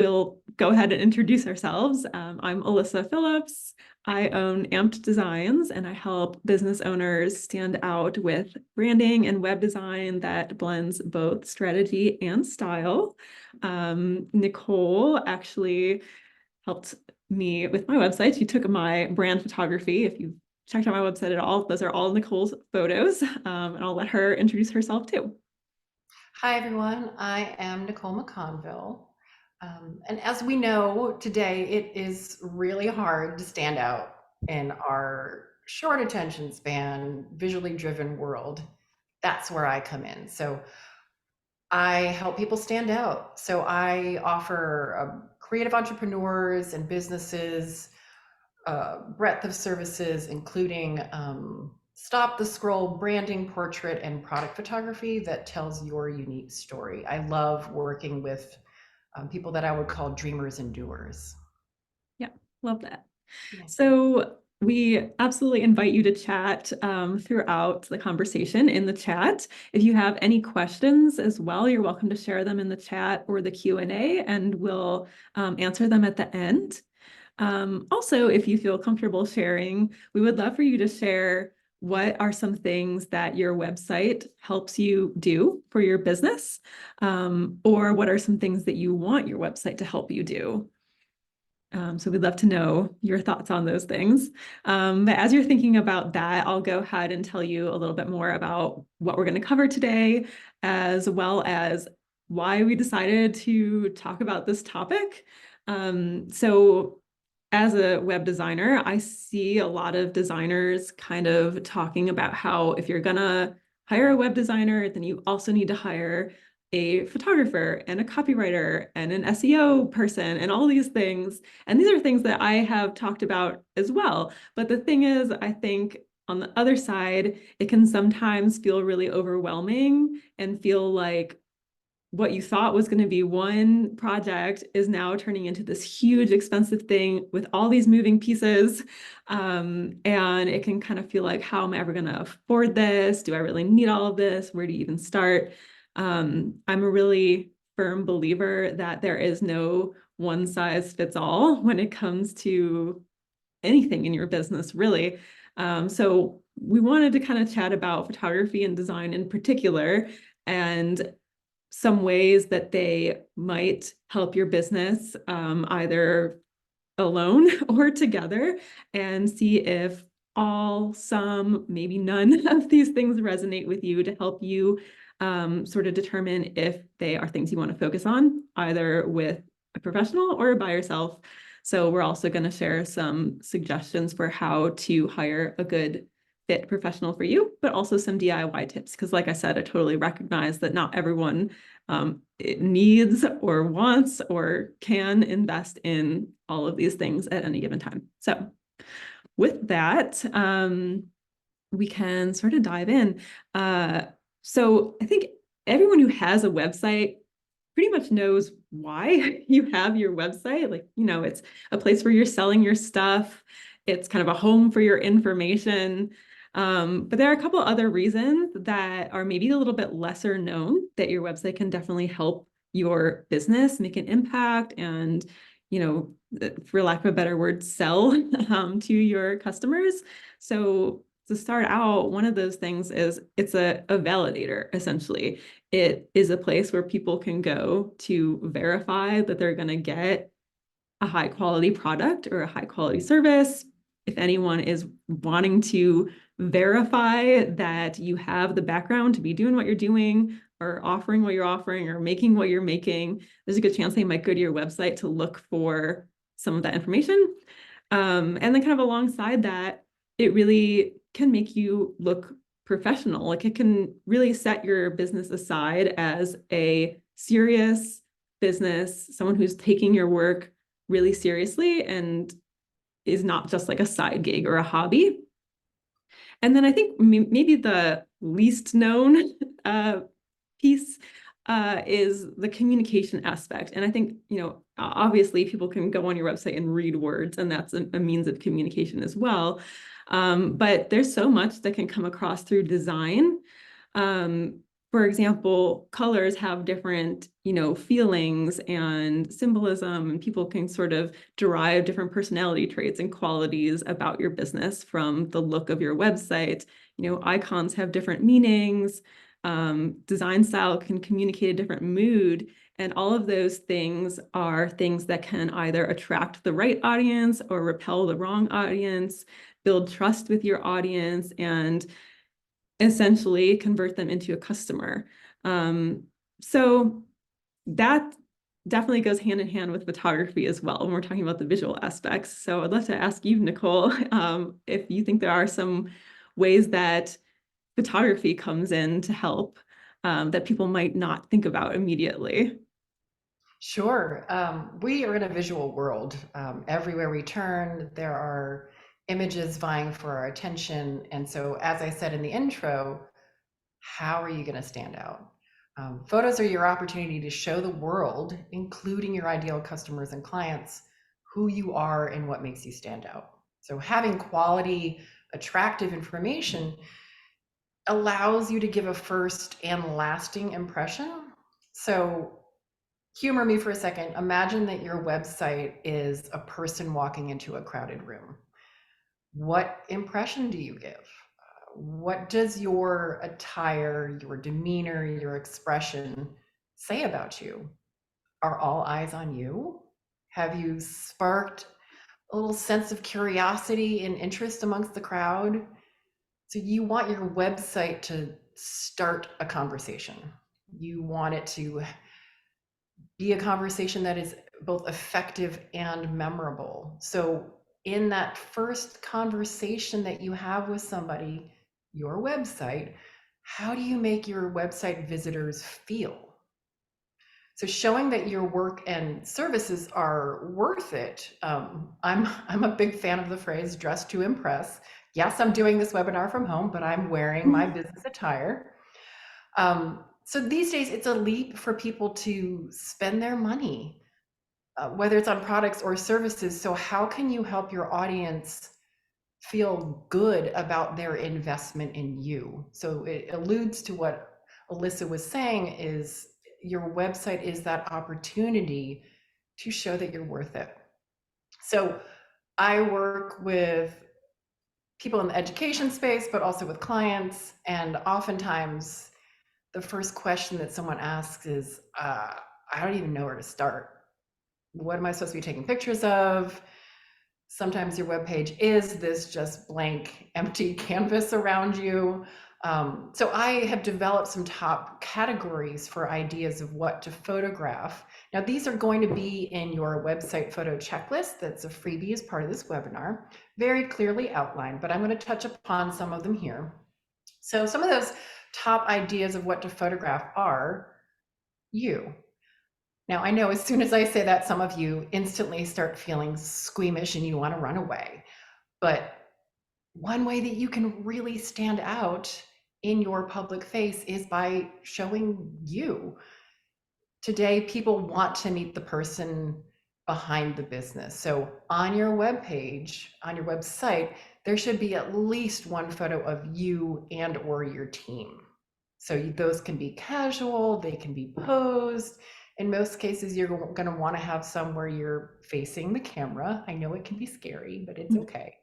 we'll go ahead and introduce ourselves. I'm Alyssa Phillips. I own Amped Designs, and I help business owners stand out with branding and web design that blends both strategy and style. Nicole actually helped me with my website. She took my brand photography. If you've checked out my website at all, those are all Nicole's photos, and I'll let her introduce herself too. Hi, everyone. I am Nicole McConville. And as we know today, it is really hard to stand out in our short attention span, visually driven world. That's where I come in. So I help people stand out. So I offer creative entrepreneurs and businesses breadth of services, including stop the scroll branding, portrait, and product photography that tells your unique story. I love working with people that I would call dreamers and doers. Yeah, love that. Yeah. So we absolutely invite you to chat throughout the conversation in the chat. If you have any questions as well, you're welcome to share them in the chat or the Q&A, and we'll answer them at the end. Also, if you feel comfortable sharing, we would love for you to share what are some things that your website helps you do for your business, or what are some things that you want your website to help you do. So we'd love to know your thoughts on those things. But as you're thinking about that, I'll go ahead and tell you a little bit more about what we're going to cover today, as well as why we decided to talk about this topic. So as a web designer, I see a lot of designers kind of talking about how if you're gonna hire a web designer, then you also need to hire a photographer and a copywriter and an SEO person and all these things. And these are things that I have talked about as well. But the thing is, I think on the other side, it can sometimes feel really overwhelming and feel like what you thought was going to be one project is now turning into this huge expensive thing with all these moving pieces. And it can kind of feel like, how am I ever going to afford this? Do I really need all of this? Where do you even start? I'm a really firm believer that there is no one size fits all when it comes to anything in your business, really. So we wanted to kind of chat about photography and design in particular, and some ways that they might help your business, either alone or together, and see if all, some, maybe none of these things resonate with you to help you sort of determine if they are things you want to focus on, either with a professional or by yourself. So we're also going to share some suggestions for how to hire a good fit professional for you, but also some DIY tips. Because like I said, I totally recognize that not everyone needs or wants or can invest in all of these things at any given time. So with that, we can sort of dive in. So I think everyone who has a website pretty much knows why you have your website. Like, it's a place where you're selling your stuff. It's kind of a home for your information. But there are a couple other reasons that are maybe a little bit lesser known that your website can definitely help your business make an impact and, for lack of a better word, sell to your customers. So to start out, one of those things is it's a validator, essentially. It is a place where people can go to verify that they're going to get a high quality product or a high quality service. If anyone is wanting to verify that you have the background to be doing what you're doing or offering what you're offering or making what you're making, there's a good chance they might go to your website to look for some of that information. And then kind of alongside that, it really can make you look professional. Like, it can really set your business aside as a serious business, someone who's taking your work really seriously and is not just like a side gig or a hobby. And then I think maybe the least known piece is the communication aspect. And I think, obviously people can go on your website and read words, and that's a means of communication as well. But there's so much that can come across through design. for example, colors have different, feelings and symbolism, and people can sort of derive different personality traits and qualities about your business from the look of your website. Icons have different meanings. Design style can communicate a different mood. And all of those things are things that can either attract the right audience or repel the wrong audience, build trust with your audience, and essentially convert them into a customer. So that definitely goes hand in hand with photography as well when we're talking about the visual aspects. So I'd love to ask you, Nicole, if you think there are some ways that photography comes in to help that people might not think about immediately. Sure. We are in a visual world. Everywhere we turn, there are images vying for our attention. And so, as I said in the intro, how are you going to stand out? Photos are your opportunity to show the world, including your ideal customers and clients, who you are and what makes you stand out. So, having quality, attractive information allows you to give a first and lasting impression. So, humor me for a second. Imagine that your website is a person walking into a crowded room. What impression do you give? What does your attire, your demeanor, your expression say about you? Are all eyes on you? Have you sparked a little sense of curiosity and interest amongst the crowd? So you want your website to start a conversation. You want it to be a conversation that is both effective and memorable. So in that first conversation that you have with somebody, your website, how do you make your website visitors feel? So showing that your work and services are worth it. I'm a big fan of the phrase "dress to impress." Yes, I'm doing this webinar from home, but I'm wearing my business attire. So these days, it's a leap for people to spend their money, whether it's on products or services. So how can you help your audience feel good about their investment in you? So it alludes to what Alyssa was saying, is your website is that opportunity to show that you're worth it. So I work with people in the education space, but also with clients. And oftentimes the first question that someone asks is, I don't even know where to start. What am I supposed to be taking pictures of? Sometimes your webpage is this just blank, empty canvas around you. So I have developed some top categories for ideas of what to photograph. Now, these are going to be in your website photo checklist. That's a freebie as part of this webinar, very clearly outlined, but I'm going to touch upon some of them here. So some of those top ideas of what to photograph are you. Now, I know as soon as I say that, some of you instantly start feeling squeamish and you want to run away. But one way that you can really stand out in your public face is by showing you. Today, people want to meet the person behind the business. So on your webpage, on your website, there should be at least one photo of you and or your team. So those can be casual, they can be posed. In most cases, you're going to want to have some where you're facing the camera. I know it can be scary, but it's okay.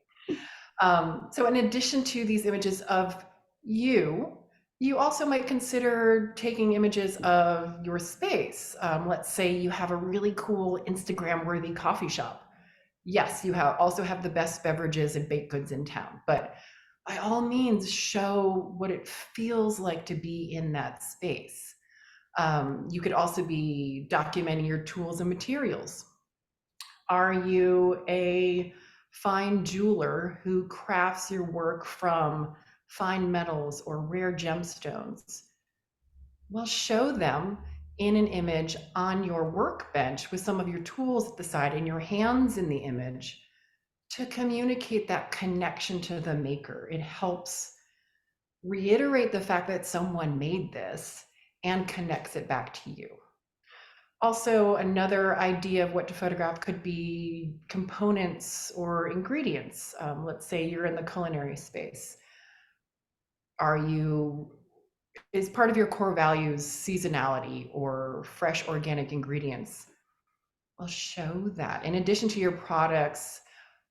So in addition to these images of you, you also might consider taking images of your space. Let's say you have a really cool Instagram-worthy coffee shop. Yes, you also have the best beverages and baked goods in town, but by all means, show what it feels like to be in that space. You could also be documenting your tools and materials. Are you a fine jeweler who crafts your work from fine metals or rare gemstones? Well, show them in an image on your workbench with some of your tools at the side and your hands in the image to communicate that connection to the maker. It helps reiterate the fact that someone made this and connects it back to you. Also, another idea of what to photograph could be components or ingredients. Let's say you're in the culinary space. is part of your core values seasonality or fresh organic ingredients? Well, show that. In addition to your products,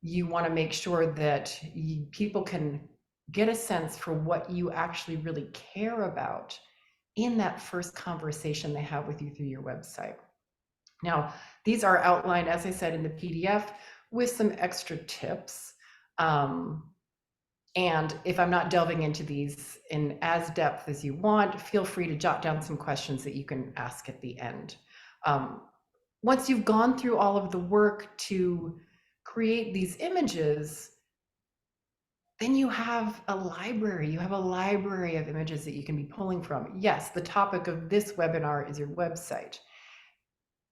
you want to make sure that people can get a sense for what you actually really care about in that first conversation they have with you through your website. Now, these are outlined, as I said, in the PDF with some extra tips. And if I'm not delving into these in as depth as you want, feel free to jot down some questions that you can ask at the end. Once you've gone through all of the work to create these images, then you have a library. You have a library of images that you can be pulling from. Yes, the topic of this webinar is your website,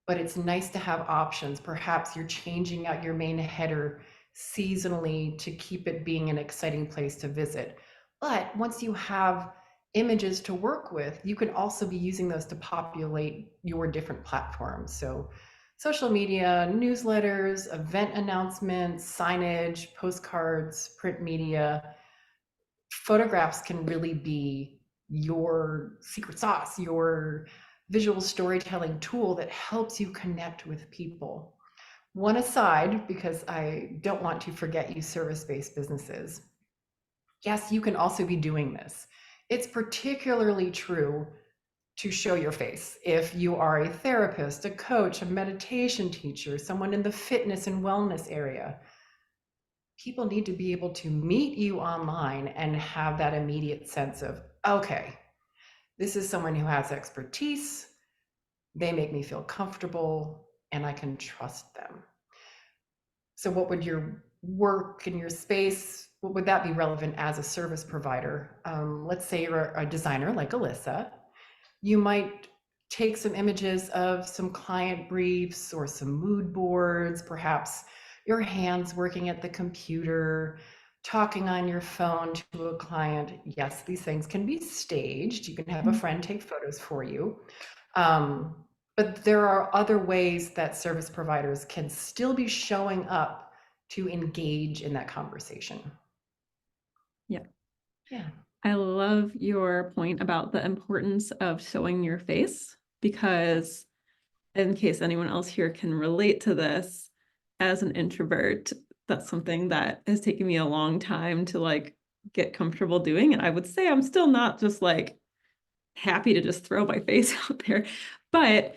but it's nice to have options. Perhaps you're changing out your main header seasonally to keep it being an exciting place to visit. But once you have images to work with, you can also be using those to populate your different platforms. So social media, newsletters, event announcements, signage, postcards, print media. Photographs can really be your secret sauce, your visual storytelling tool that helps you connect with people. One aside, because I don't want to forget you service-based businesses. Yes, you can also be doing this. It's particularly true to show your face. If you are a therapist, a coach, a meditation teacher, someone in the fitness and wellness area, people need to be able to meet you online and have that immediate sense of, okay, this is someone who has expertise, they make me feel comfortable, and I can trust them. So what would your work and your space, what would that be relevant as a service provider? Let's say you're a designer like Alyssa. You might take some images of some client briefs or some mood boards, perhaps your hands working at the computer, talking on your phone to a client. Yes, these things can be staged. You can have a friend take photos for you. But there are other ways that service providers can still be showing up to engage in that conversation. Yeah. Yeah. I love your point about the importance of showing your face, because in case anyone else here can relate to this, as an introvert, that's something that has taken me a long time to like get comfortable doing. And I would say I'm still not just like happy to just throw my face out there, but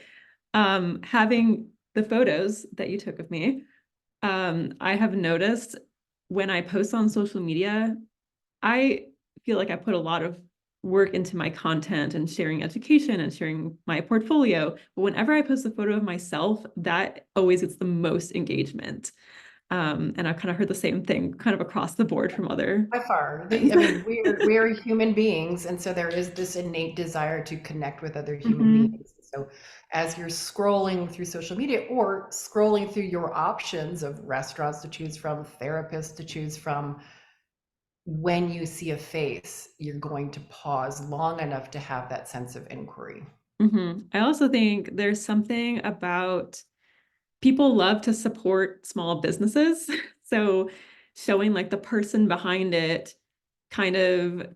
having the photos that you took of me, I have noticed when I post on social media, I feel like I put a lot of work into my content and sharing education and sharing my portfolio. But whenever I post a photo of myself, that always gets the most engagement. And I've kind of heard the same thing kind of across the board from other By far, friends. I mean, we're human beings, and so there is this innate desire to connect with other human Mhm. beings. So as you're scrolling through social media or scrolling through your options of restaurants to choose from, therapists to choose from, when you see a face, you're going to pause long enough to have that sense of inquiry. I also think there's something about people love to support small businesses. So showing like the person behind it kind of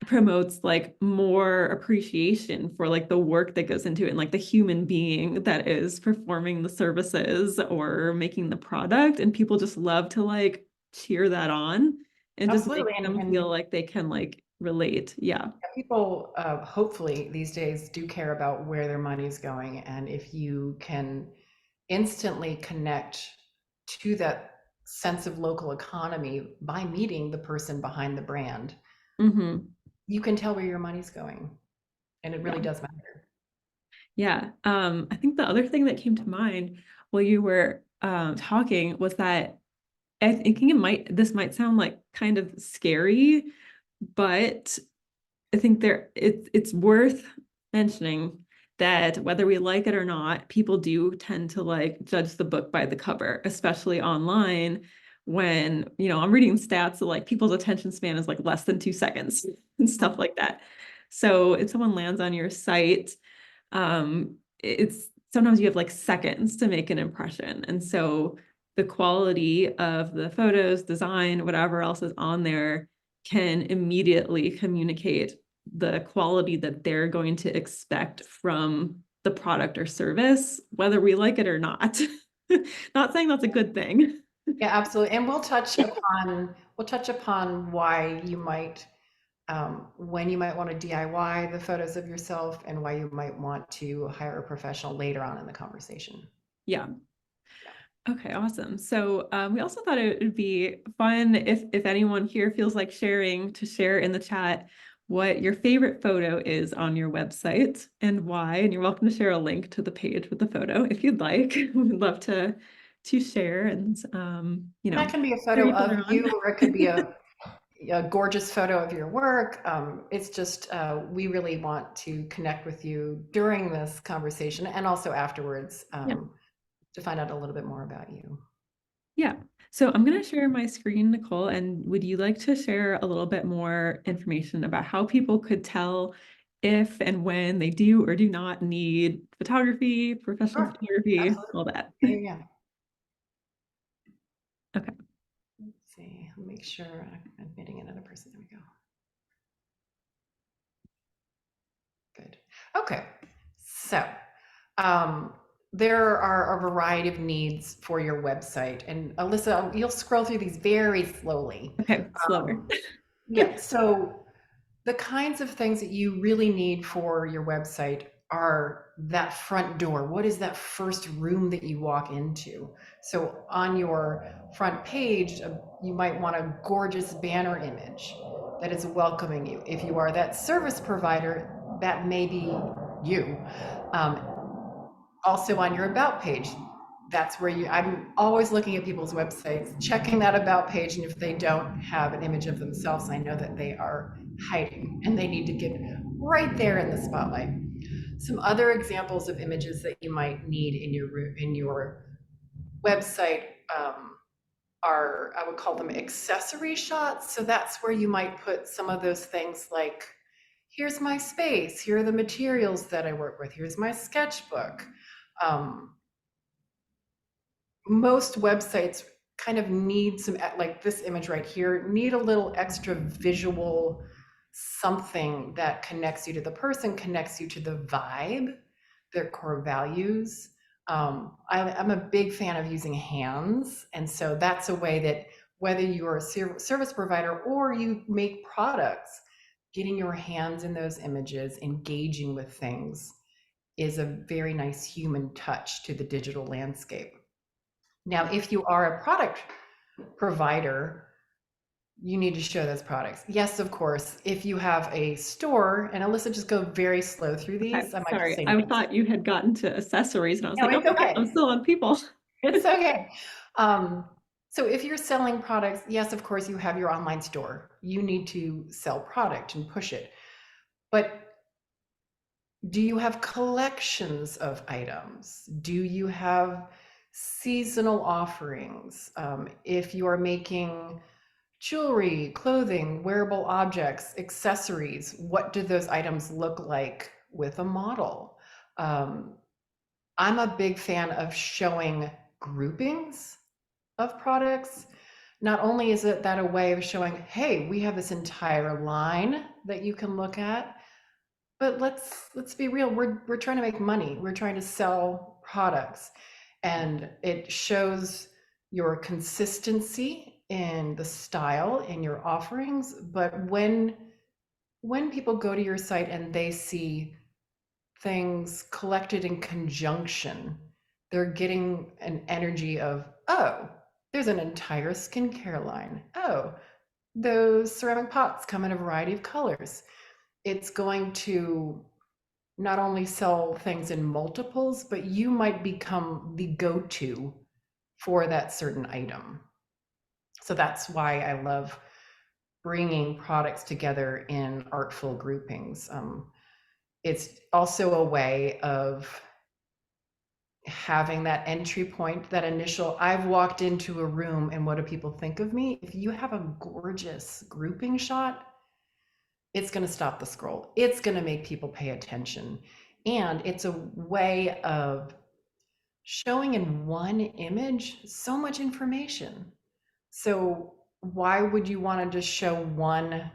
promotes like more appreciation for like the work that goes into it and like the human being that is performing the services or making the product. And people just love to like cheer that on and just make Absolutely, them and feel like they can like relate. Yeah. people hopefully these days do care about where their money's going, and if you can instantly connect to that sense of local economy by meeting the person behind the brand, hmm you can tell where your money's going, and it really Yeah. does matter. Yeah. I think the other thing that came to mind while you were talking was that I think this might sound like kind of scary, but I think it's worth mentioning that whether we like it or not, people do tend to like judge the book by the cover, especially online when, I'm reading stats of like people's attention span is like less than 2 seconds and stuff like that. So if someone lands on your site, it's sometimes you have like seconds to make an impression. And so the quality of the photos, design, whatever else is on there can immediately communicate the quality that they're going to expect from the product or service, whether we like it or not. Not saying that's a good thing. Yeah, absolutely. And we'll touch upon why you might when you might want to DIY the photos of yourself and why you might want to hire a professional later on in the conversation. Yeah. Yeah. Okay, awesome. So we also thought it would be fun if anyone here feels like sharing, to share in the chat what your favorite photo is on your website and why. And you're welcome to share a link to the page with the photo if you'd like. We'd love to share and And that can be a cheer photo each other of on. you, or it could be a gorgeous photo of your work. It's just, we really want to connect with you during this conversation and also afterwards, Yeah. to find out a little bit more about you. Yeah. So I'm going to share my screen, Nicole, and would you like to share a little bit more information about how people could tell if and when they do or do not need photography, professional Sure, photography, absolutely. all that? Yeah, yeah. Okay. Let's see, I'll make sure I'm admitting another person. There we go. Good. Okay. So, um, there are a variety of needs for your website. And Alyssa, you'll scroll through these very slowly. Okay. Slower. Um, yeah. So, the kinds of things that you really need for your website are that front door. What is that first room that you walk into? So on your front page, you might want a gorgeous banner image that is welcoming you. If you are that service provider, that may be you. Um, Also on your about page, that's where I'm always looking at people's websites, checking that about page, and if they don't have an image of themselves, I know that they are hiding and they need to get right there in the spotlight. Some other examples of images that you might need in your website, are, I would call them accessory shots. So that's where you might put some of those things like, here's my space, here are the materials that I work with, here's my sketchbook. Um, Most websites kind of need some, like this image right here, need a little extra visual something that connects you to the person, connects you to the vibe, their core values. I'm a big fan of using hands. And so that's a way that whether you're a service provider or you make products, getting your hands in those images, engaging with things is a very nice human touch to the digital landscape. Now, if you are a product provider, you need to show those products. Yes, of course. If you have a store, and Alyssa, just go very slow through Okay. these. I might just Sorry. say I names. thought you had gotten to accessories and I was No, like, oh it's my God, I'm okay. still on people. It's okay. So if you're selling products, yes, of course, you have your online store. You need to sell product and push it. But do you have collections of items? Do you have seasonal offerings? If you are making jewelry, clothing, wearable objects, accessories, what do those items look like with a model? Um, I'm a big fan of showing groupings of products. Not only is it that a way of showing, hey, we have this entire line that you can look at, but let's be real, we're trying to make money. We're trying to sell products. And it shows your consistency in the style in your offerings. But when people go to your site and they see things collected in conjunction, they're getting an energy of, oh, there's an entire skincare line. Oh, those ceramic pots come in a variety of colors. It's going to not only sell things in multiples, but you might become the go-to for that certain item. So that's why I love bringing products together in artful groupings. It's also a way of having that entry point, that initial, I've walked into a room and what do people think of me? If you have a gorgeous grouping shot, it's going to stop the scroll. It's going to make people pay attention. And it's a way of showing in one image so much information. So why would you want to just show one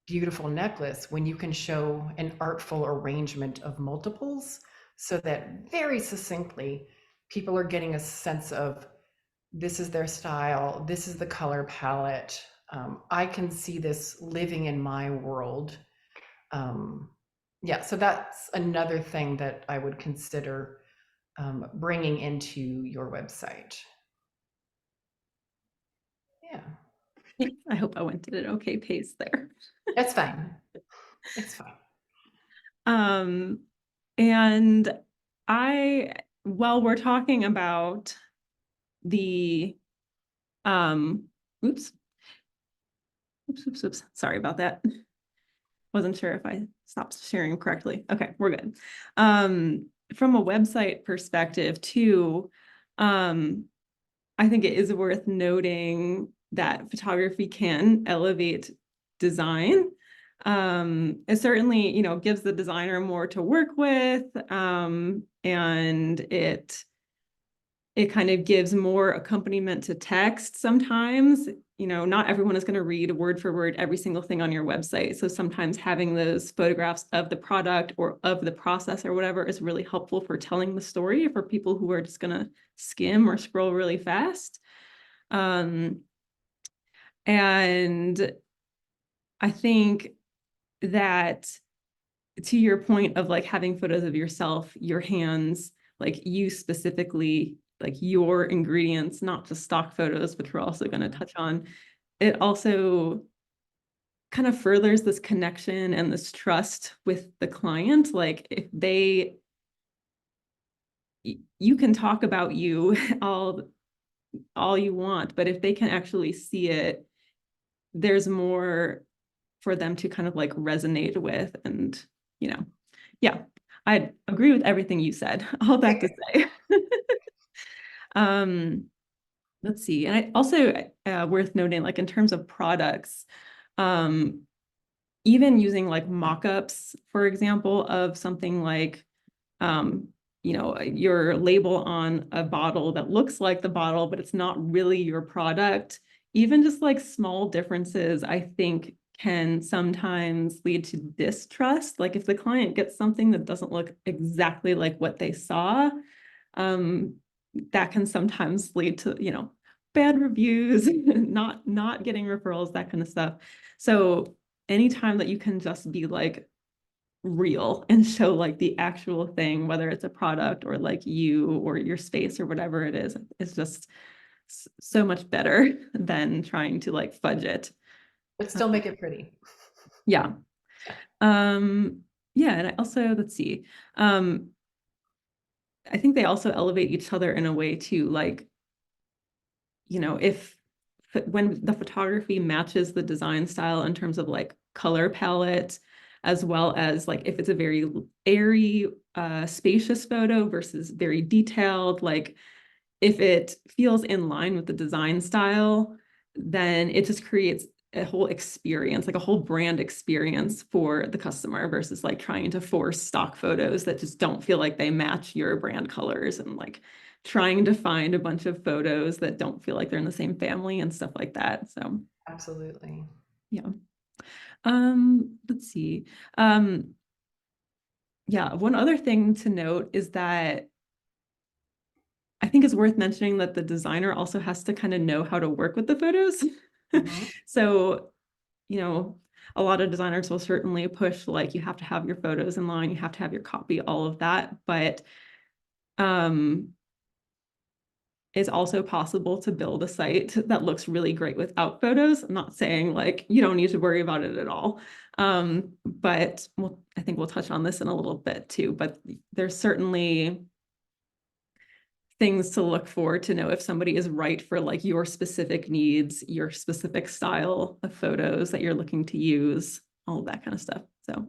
beautiful necklace when you can show an artful arrangement of multiples so that very succinctly people are getting a sense of this is their style, this is the color palette. I can see this living in my world. Um, yeah, so that's another thing that I would consider bringing into your website. Yeah, I hope I went at an okay pace there. that's fine. It's fine. Um, and while we're talking about the, um, oops, oops, sorry about that. Wasn't sure if I stopped sharing correctly. Okay, we're good. From a website perspective too, I think it is worth noting that photography can elevate design. It certainly, gives the designer more to work with, and it kind of gives more accompaniment to text sometimes. Not everyone is going to read word for word every single thing on your website. So sometimes having those photographs of the product or of the process or whatever is really helpful for telling the story for people who are just going to skim or scroll really fast. And I think that, to your point of like having photos of yourself, your hands, like you specifically, like your ingredients, not just stock photos, which we're also going to touch on, it also kind of furthers this connection and this trust with the client. Like if you can talk about you all you want, but if they can actually see it, there's more for them to kind of like resonate with. And yeah, I agree with everything you said. All that to say. um let's see. And I also worth noting, like in terms of products, um even using like mock-ups, for example, of something like your label on a bottle that looks like the bottle, but it's not really your product. Even just like small differences, I think can sometimes lead to distrust. Like if the client gets something that doesn't look exactly like what they saw, um, that can sometimes lead to, bad reviews, not getting referrals, that kind of stuff. So anytime that you can just be like real and show like the actual thing, whether it's a product or like you or your space or whatever it is just so much better than trying to like fudge it. But still make it pretty. Yeah. Yeah. Yeah, and I also, let's see. I think they also elevate each other in a way too, like, if when the photography matches the design style in terms of like color palette, as well as like if it's a very airy, spacious photo versus very detailed, like if it feels in line with the design style, then it just creates a whole experience, like a whole brand experience for the customer versus like trying to force stock photos that just don't feel like they match your brand colors and like trying to find a bunch of photos that don't feel like they're in the same family and stuff like that. So, Absolutely. yeah. Let's see. Yeah, one other thing to note is that I think it's worth mentioning that the designer also has to kind of know how to work with the photos. Mhm. So, you know, a lot of designers will certainly push like you have to have your photos in line, you have to have your copy, all of that. But um, it's also possible to build a site that looks really great without photos. I'm not saying like you don't need to worry about it at all. But I think we'll touch on this in a little bit too. But there's certainly things to look for to know if somebody is right for like your specific needs, your specific style of photos that you're looking to use, all of that kind of stuff. So,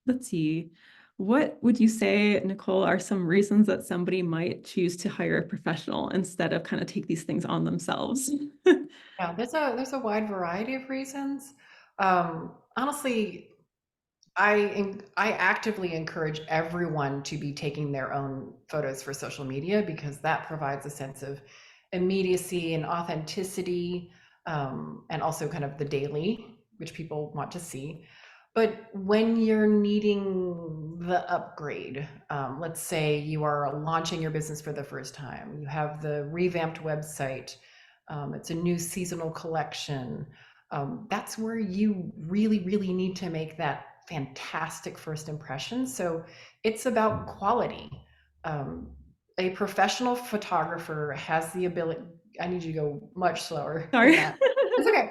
let's see. What would you say, Nicole, are some reasons that somebody might choose to hire a professional instead of kind of take these things on themselves? Yeah, there's a wide variety of reasons. Honestly, I actively encourage everyone to be taking their own photos for social media because that provides a sense of immediacy and authenticity. and also kind of the daily, which people want to see. But when you're needing the upgrade, let's say you are launching your business for the first time, you have the revamped website, it's a new seasonal collection. That's where you really, really need to make that fantastic first impression. So it's about quality. Um, a professional photographer has the ability, I need you to go much slower than Sorry. that. It's okay.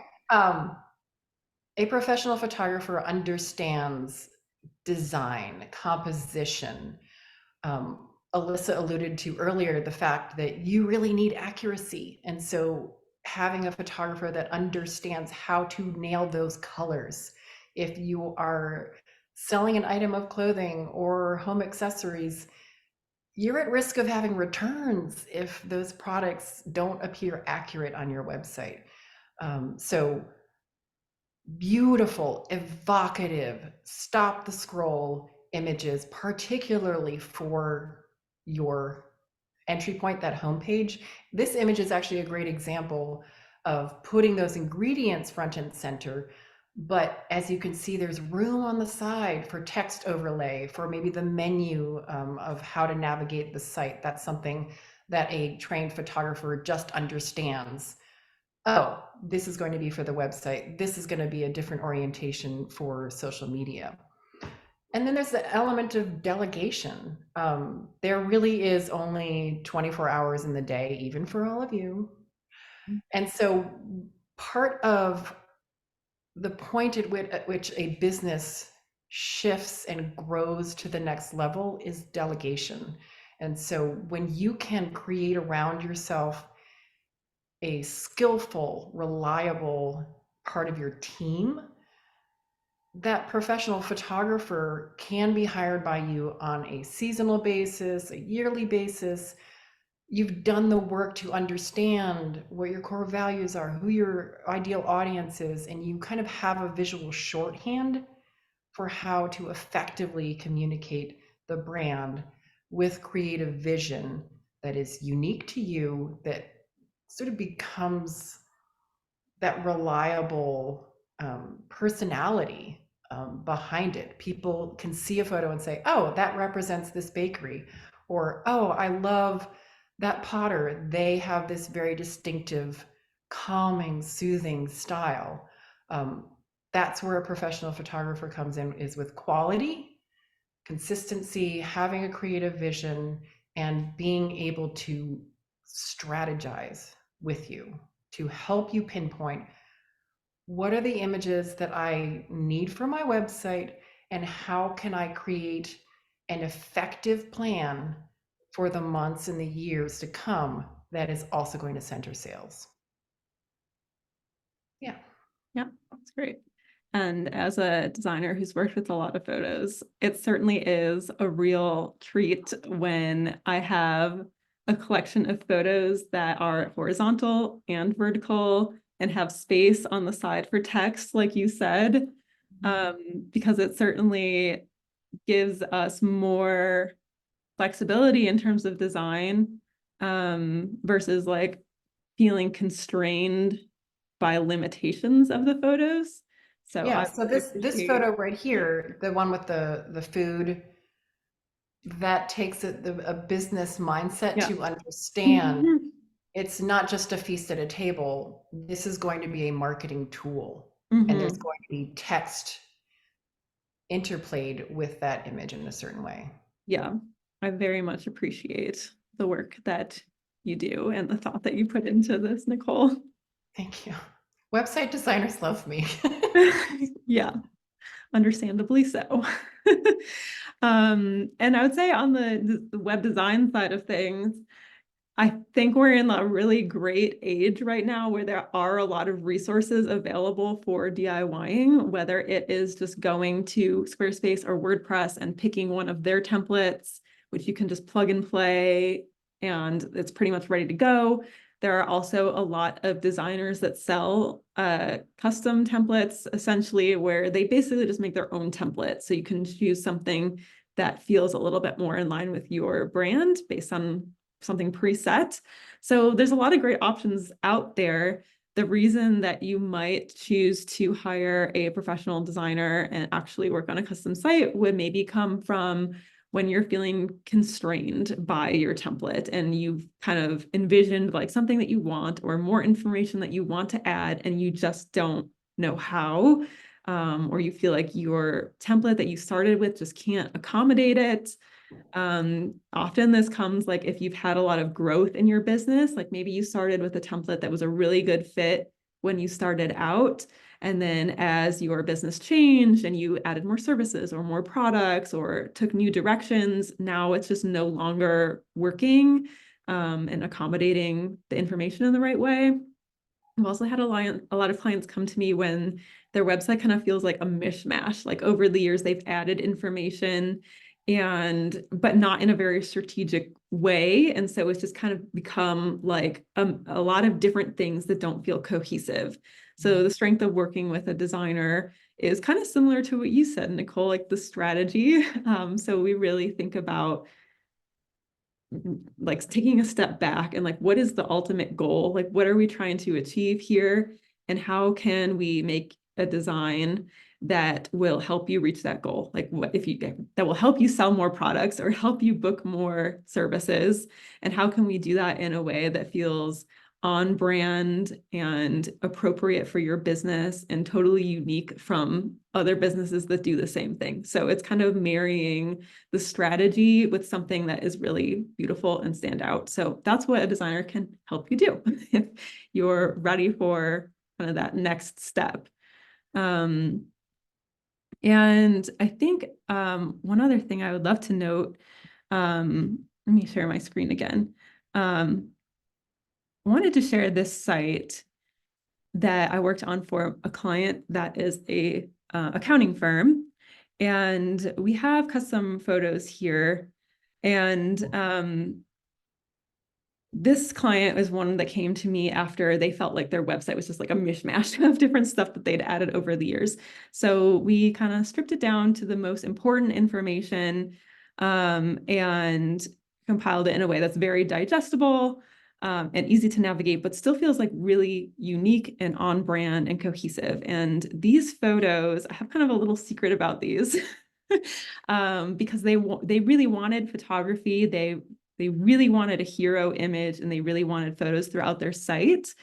A professional photographer understands design, composition. Alyssa alluded to earlier the fact that you really need accuracy. And so having a photographer that understands how to nail those colors. If you are selling an item of clothing or home accessories, you're at risk of having returns if those products don't appear accurate on your website. So beautiful, evocative, stop the scroll images, particularly for your entry point, that homepage. This image is actually a great example of putting those ingredients front and center. But as you can see, there's room on the side for text overlay, for maybe the menu of how to navigate the site. That's something that a trained photographer just understands. Oh, this is going to be for the website. This is going to be a different orientation for social media. And then there's the element of delegation. There really is only 24 hours in the day, even for all of you. And so part of the point at which a business shifts and grows to the next level is delegation. And so when you can create around yourself a skillful, reliable part of your team, that professional photographer can be hired by you on a seasonal basis, a yearly basis. You've done the work to understand what your core values are, who your ideal audience is, and you kind of have a visual shorthand for how to effectively communicate the brand with creative vision that is unique to you, that sort of becomes that reliable personality behind it. People can see a photo and say, oh, that represents this bakery. Or, oh, I love that potter. They have this very distinctive, calming, soothing style. That's where a professional photographer comes in, is with quality, consistency, having a creative vision, and being able to strategize with you to help you pinpoint what are the images that I need for my website, and how can I create an effective plan for the months and the years to come that is also going to center sales. Yeah. Yeah, that's great. And as a designer who's worked with a lot of photos, it certainly is a real treat when I have a collection of photos that are horizontal and vertical and have space on the side for text, like you said, because it certainly gives us more flexibility in terms of design, versus like feeling constrained by limitations of the photos. So Yeah. I So really this appreciate. photo right here, the one with the food, that takes a business mindset Yeah. to understand it's not just a feast at a table. This is going to be a marketing tool, and there's Mm-hmm. going to be text interplayed with that image in a certain way. Yeah, I very much appreciate the work that you do and the thought that you put into this, Nicole. Thank you. Website designers love me. Yeah, understandably so. And I would say on the web design side of things, I think we're in a really great age right now where there are a lot of resources available for DIYing, whether it is just going to Squarespace or WordPress and picking one of their templates, which you can just plug and play, and it's pretty much ready to go. There are also a lot of designers that sell custom templates, essentially, where they basically just make their own template. So you can choose something that feels a little bit more in line with your brand based on something preset. So there's a lot of great options out there. the reason that you might choose to hire a professional designer and actually work on a custom site would maybe come from when you're feeling constrained by your template and you've kind of envisioned like something that you want or more information that you want to add and you just don't know how, or you feel like your template that you started with just can't accommodate it. Often this comes like if you've had a lot of growth in your business, like maybe you started with a template that was a really good fit when you started out. And then as your business changed and you added more services or more products or took new directions, now it's just no longer working, and accommodating the information in the right way. I've also had a lot of clients come to me when their website kind of feels like a mishmash. Like over the years, they've added information but not in a very strategic way. And so it's just kind of become like a lot of different things that don't feel cohesive. So the strength of working with a designer is kind of similar to what you said, Nicole, like the strategy. So we really think about like taking a step back and like, what is the ultimate goal? Like, what are we trying to achieve here? And how can we make a design that will help you reach that goal? Like what if you, that will help you sell more products or help you book more services? And how can we do that in a way that feels on brand and appropriate for your business and totally unique from other businesses that do the same thing? So it's kind of marrying the strategy with something that is really beautiful and stand out. So that's what a designer can help you do if you're ready for kind of that next step. And I think one other thing I would love to note, let me share my screen again. I wanted to share this site that I worked on for a client that is a accounting firm. And we have custom photos here. And this client was one that came to me after they felt like their website was just like a mishmash of different stuff that they'd added over the years. So we kind of stripped it down to the most important information, and compiled it in a way that's very digestible, and easy to navigate, but still feels like really unique and on brand and cohesive. And these photos, I have kind of a little secret about these. Because they really wanted photography. They really wanted a hero image and they really wanted photos throughout their site,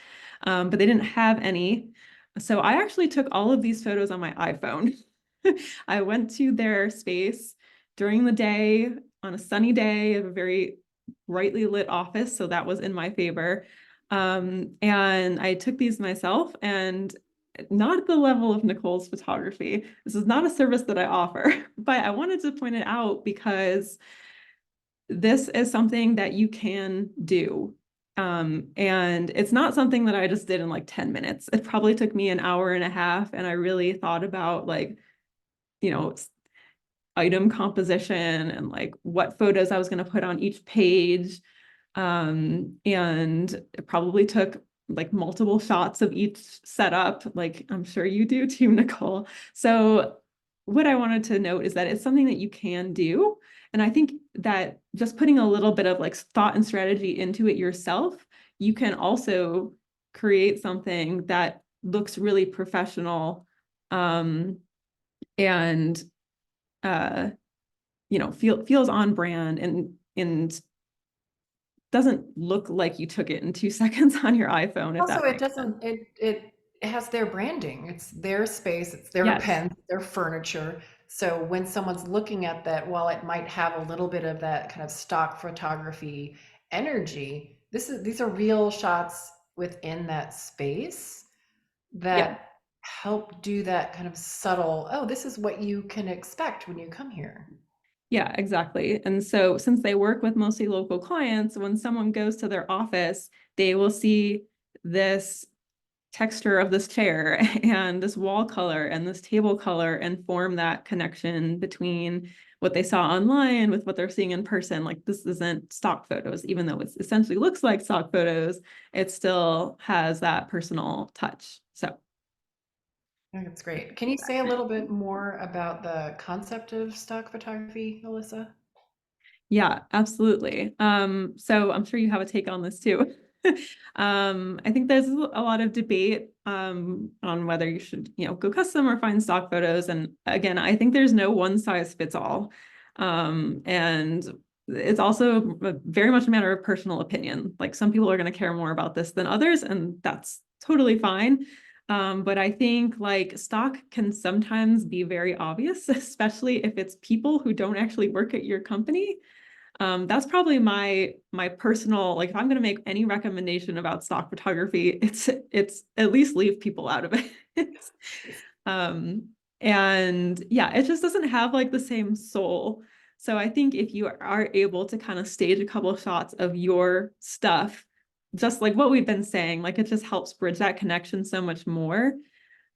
but they didn't have any. So I actually took all of these photos on my iPhone. I went to their space during the day on a sunny day of a very brightly lit office. So that was in my favor. And I took these myself, and not at the level of Nicole's photography. This is not a service that I offer, but I wanted to point it out because this is something that you can do. And it's not something that I just did in like 10 minutes. It probably took me an hour and a half. And I really thought about like, you know, item composition and like what photos I was going to put on each page. And it probably took like multiple shots of each setup, like I'm sure you do too, Nicole. So what I wanted to note is that it's something that you can do. And I think that just putting a little bit of like thought and strategy into it yourself, you can also create something that looks really professional, and feels on brand and doesn't look like you took it in 2 seconds on your iPhone, if Also, that it makes sense. doesn't, it has their branding. It's their space, it's their Yes. pens, their furniture. So when someone's looking at that, while it might have a little bit of that kind of stock photography energy, these are real shots within that space Yeah. that help do that kind of subtle, oh, this is what you can expect when you come here. Yeah, exactly. And so since they work with mostly local clients, when someone goes to their office, they will see this texture of this chair and this wall color and this table color and form that connection between what they saw online with what they're seeing in person. Like this isn't stock photos, even though it essentially looks like stock photos, it still has that personal touch. So I think it's great. Can you say a little bit more about the concept of stock photography, Alyssa? yeah, absolutely. So I'm sure you have a take on this too. I think there's a lot of debate on whether you should, go custom or find stock photos. And again, I think there's no one size fits all. And it's also very much a matter of personal opinion. Like some people are going to care more about this than others, and that's totally fine. But I think like stock can sometimes be very obvious, especially if it's people who don't actually work at your company. That's probably my personal, like if I'm going to make any recommendation about stock photography, it's at least leave people out of it. um, and yeah, it just doesn't have like the same soul. So I think if you are able to kind of stage a couple of shots of your stuff, just like what we've been saying, like it just helps bridge that connection so much more.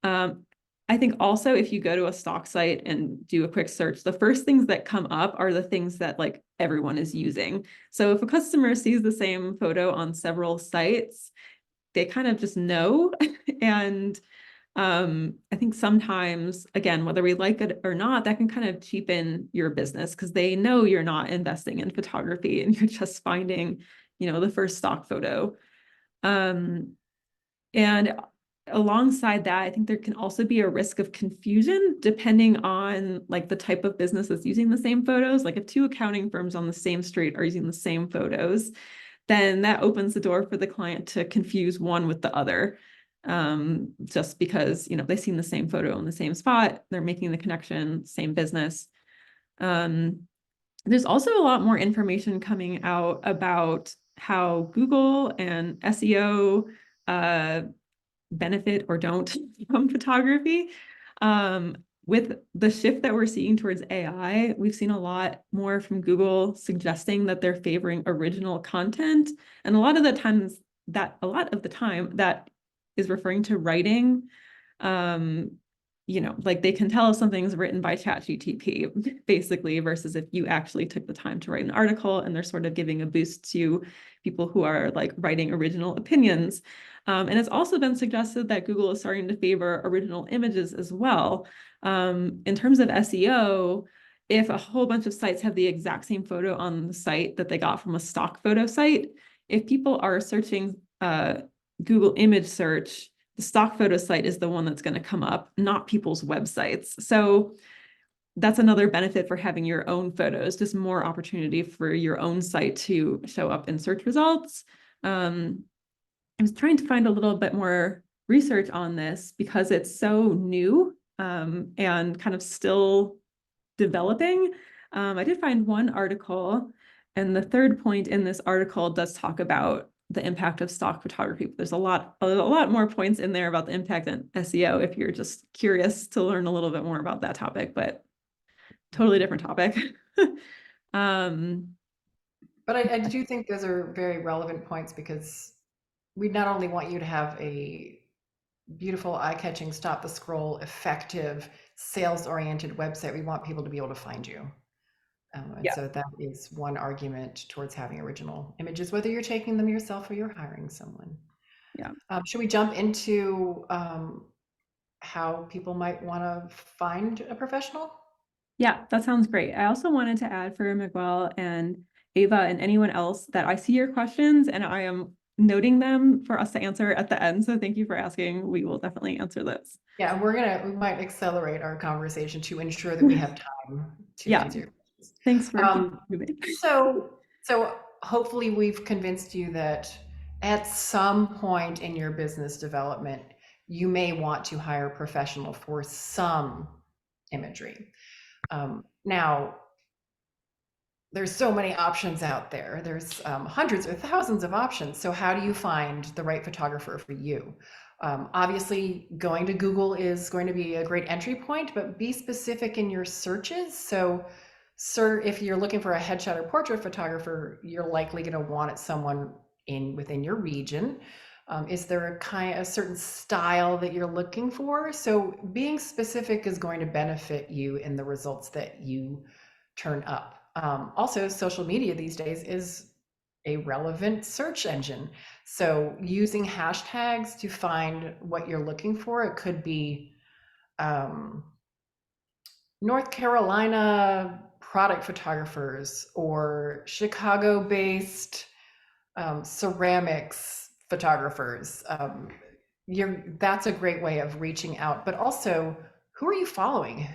Um, I think also if you go to a stock site and do a quick search, the first things that come up are the things that like everyone is using. So if a customer sees the same photo on several sites, they kind of just know. And I think sometimes, again, whether we like it or not, that can kind of cheapen your business because they know you're not investing in photography and you're just finding, the first stock photo. Um, and alongside that, I think there can also be a risk of confusion depending on like the type of business that's using the same photos. Like if two accounting firms on the same street are using the same photos, then that opens the door for the client to confuse one with the other. Just because, they've seen the same photo in the same spot, they're making the connection, same business. There's also a lot more information coming out about how Google and SEO benefit or don't from photography. With the shift that we're seeing towards AI, we've seen a lot more from Google suggesting that they're favoring original content. And a lot of the time that is referring to writing. Like they can tell if something's written by ChatGPT, basically, versus if you actually took the time to write an article, and they're sort of giving a boost to people who are like writing original opinions. And it's also been suggested that Google is starting to favor original images as well. In terms of SEO, if a whole bunch of sites have the exact same photo on the site that they got from a stock photo site, if people are searching Google image search, the stock photo site is the one that's going to come up, not people's websites. So that's another benefit for having your own photos, just more opportunity for your own site to show up in search results. I was trying to find a little bit more research on this because it's so new and kind of still developing. I did find one article, and the third point in this article does talk about the impact of stock photography. There's a lot more points in there about the impact on SEO if you're just curious to learn a little bit more about that topic, but totally different topic. But I do think those are very relevant points because we not only want you to have a beautiful, eye-catching, stop the scroll, effective, sales-oriented website, we want people to be able to find you. And Yeah. so that is one argument towards having original images, whether you're taking them yourself or you're hiring someone. Yeah. Should we jump into how people might want to find a professional? Yeah, that sounds great. I also wanted to add for Miguel and Ava and anyone else that I see your questions and I am noting them for us to answer at the end. So thank you for asking. We will definitely answer those. Yeah, we might accelerate our conversation to ensure that we have time to Yeah, answer your questions. thanks for keeping Um, moving. so hopefully we've convinced you that at some point in your business development, you may want to hire a professional for some imagery. Now, there's so many options out there. There's hundreds or thousands of options. So how do you find the right photographer for you? Obviously, going to Google is going to be a great entry point, but be specific in your searches. So, sir, if you're looking for a headshot or portrait photographer, you're likely going to want it someone within your region. Is there a certain style that you're looking for? So, being specific is going to benefit you in the results that you turn up. Also, social media these days is a relevant search engine. So using hashtags to find what you're looking for, it could be um, North Carolina product photographers or Chicago based ceramics photographers. That's a great way of reaching out, but also who are you following?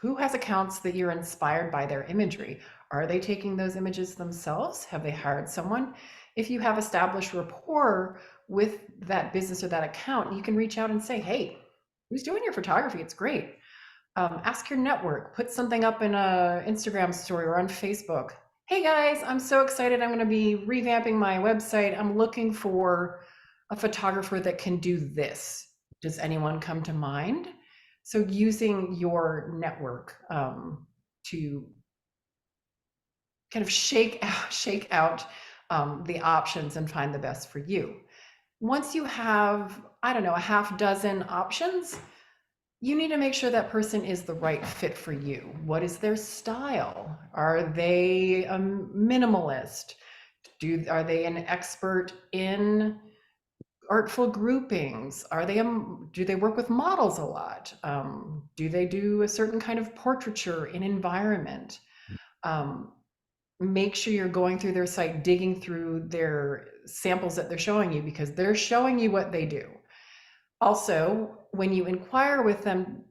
Who has accounts that you're inspired by their imagery? Are they taking those images themselves? Have they hired someone? If you have established rapport with that business or that account, you can reach out and say, hey, who's doing your photography? It's great. Ask your network, put something up in a Instagram story or on Facebook. Hey guys, I'm so excited. I'm going to be revamping my website. I'm looking for a photographer that can do this. Does anyone come to mind? So using your network to kind of shake out the options and find the best for you. Once you have, I don't know, a half dozen options, you need to make sure that person is the right fit for you. What is their style? Are they a minimalist? Are they an expert in artful groupings? Do they work with models a lot? Do they do a certain kind of portraiture in environment? Um, Make sure you're going through their site, digging through their samples that they're showing you, because they're showing you what they do. Also, when you inquire with them,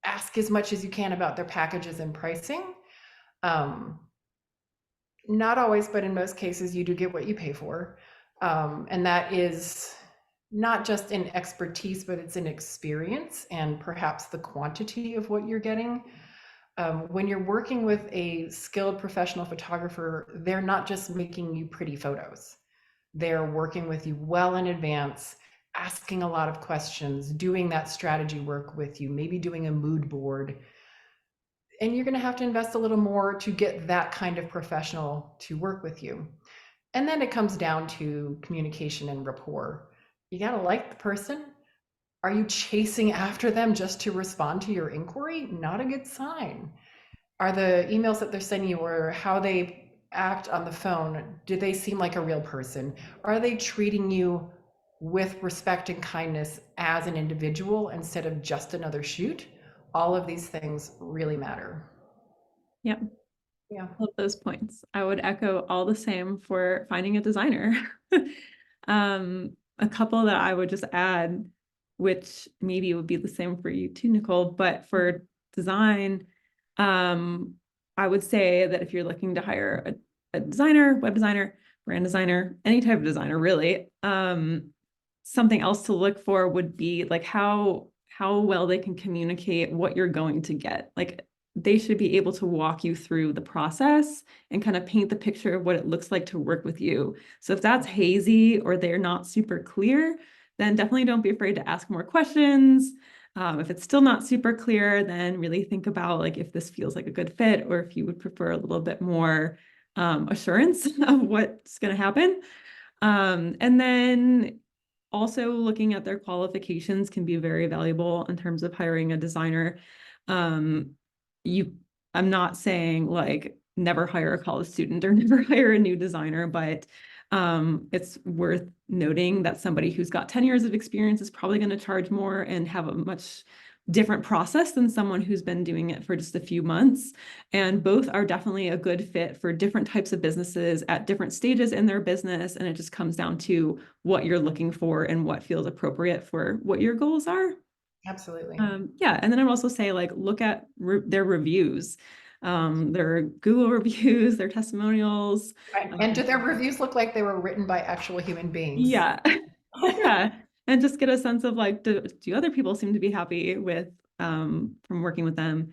ask as much as you can about their packages and pricing. Not always, but in most cases, you do get what you pay for. And that is not just in expertise, but it's in experience and perhaps the quantity of what you're getting. When you're working with a skilled professional photographer, they're not just making you pretty photos. They're working with you well in advance, asking a lot of questions, doing that strategy work with you, maybe doing a mood board. And you're going to have to invest a little more to get that kind of professional to work with you. And then it comes down to communication and rapport. You got to like the person. Are you chasing after them just to respond to your inquiry? Not a good sign. Are the emails that they're sending you or how they act on the phone, do they seem like a real person? Are they treating you with respect and kindness as an individual instead of just another shoot? All of these things really matter. Yep. Yeah. Love those points. I would echo all the same for finding a designer. A couple that I would just add, which maybe would be the same for you too, Nicole, but for design, I would say that if you're looking to hire a designer, web designer, brand designer, any type of designer, really, something else to look for would be like how well they can communicate what you're going to get. Like they should be able to walk you through the process and kind of paint the picture of what it looks like to work with you. So if that's hazy or they're not super clear, then definitely don't be afraid to ask more questions. If it's still not super clear, then really think about like if this feels like a good fit or if you would prefer a little bit more assurance of what's going to happen. And then also looking at their qualifications can be very valuable in terms of hiring a designer. I'm not saying like never hire a college student or never hire a new designer, but it's worth noting that somebody who's got 10 years of experience is probably going to charge more and have a much different process than someone who's been doing it for just a few months. And both are definitely a good fit for different types of businesses at different stages in their business. And it just comes down to what you're looking for and what feels appropriate for what your goals are. Absolutely. Yeah. And then I would also say like, look at their reviews, their Google reviews, their testimonials. And do their reviews look like they were written by actual human beings? Yeah. Yeah. And just get a sense of like, do other people seem to be happy with from working with them?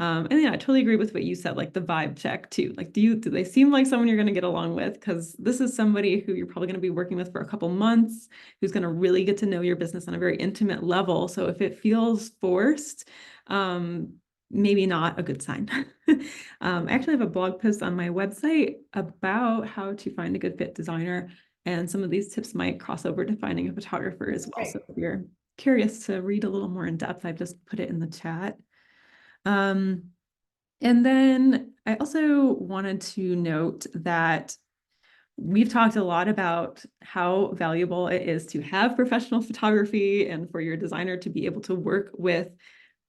And yeah, I totally agree with what you said, like the vibe check too. Like, do they seem like someone you're going to get along with? Because this is somebody who you're probably going to be working with for a couple months, who's going to really get to know your business on a very intimate level. So if it feels forced, maybe not a good sign. I actually have a blog post on my website about how to find a good fit designer. And some of these tips might cross over to finding a photographer as well. Right. So if you're curious to read a little more in depth, I've just put it in the chat. And then I also wanted to note that we've talked a lot about how valuable it is to have professional photography and for your designer to be able to work with